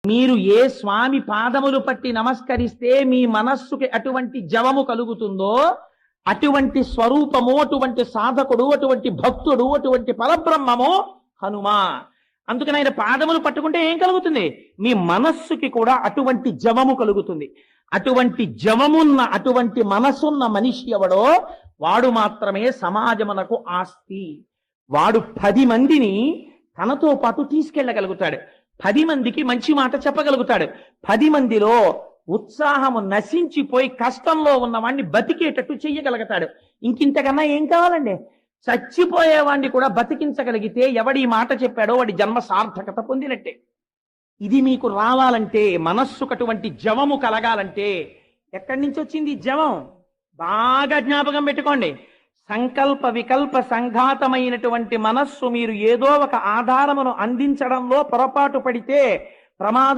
మీరు ఏ స్వామి పాదములు పట్టి నమస్కరిస్తే మీ మనస్సుకి అటువంటి జవము కలుగుతుందో, అటువంటి స్వరూపము, అటువంటి సాధకుడు, అటువంటి భక్తుడు, అటువంటి పరబ్రహ్మము హనుమా. అందుకని ఆయన పాదములు పట్టుకుంటే ఏం కలుగుతుంది? మీ మనస్సుకి కూడా అటువంటి జవము కలుగుతుంది. అటువంటి జవమున్న, అటువంటి మనసున్న మనిషి ఎవడో వాడు మాత్రమే సమాజమునకు ఆస్తి. వాడు 10 మందిని తనతో పాటు తీసుకెళ్ళగలుగుతాడు. 10 మందికి మంచి మాట చెప్పగలుగుతాడు. 10 మందిలో ఉత్సాహము నశించిపోయి కష్టంలో ఉన్నవాడిని బతికేటట్టు చెయ్యగలుగుతాడు. ఇంకింతకన్నా ఏం కావాలండి? చచ్చిపోయేవాడిని కూడా బతికించగలిగితే ఎవడి మాట చెప్పాడో వాడి జన్మ సార్థకత పొందినట్టే. ఇది మీకు రావాలంటే, మనస్సుకు అటువంటి జవము కలగాలంటే ఎక్కడి నుంచి వచ్చింది జవం? బాగా జ్ఞాపకం పెట్టుకోండి. సంకల్ప వికల్ప సంఘాతమైనటువంటి మనస్సు మీరు ఏదో ఒక ఆధారమును అందించడంలో పొరపాటు పడితే ప్రమాదం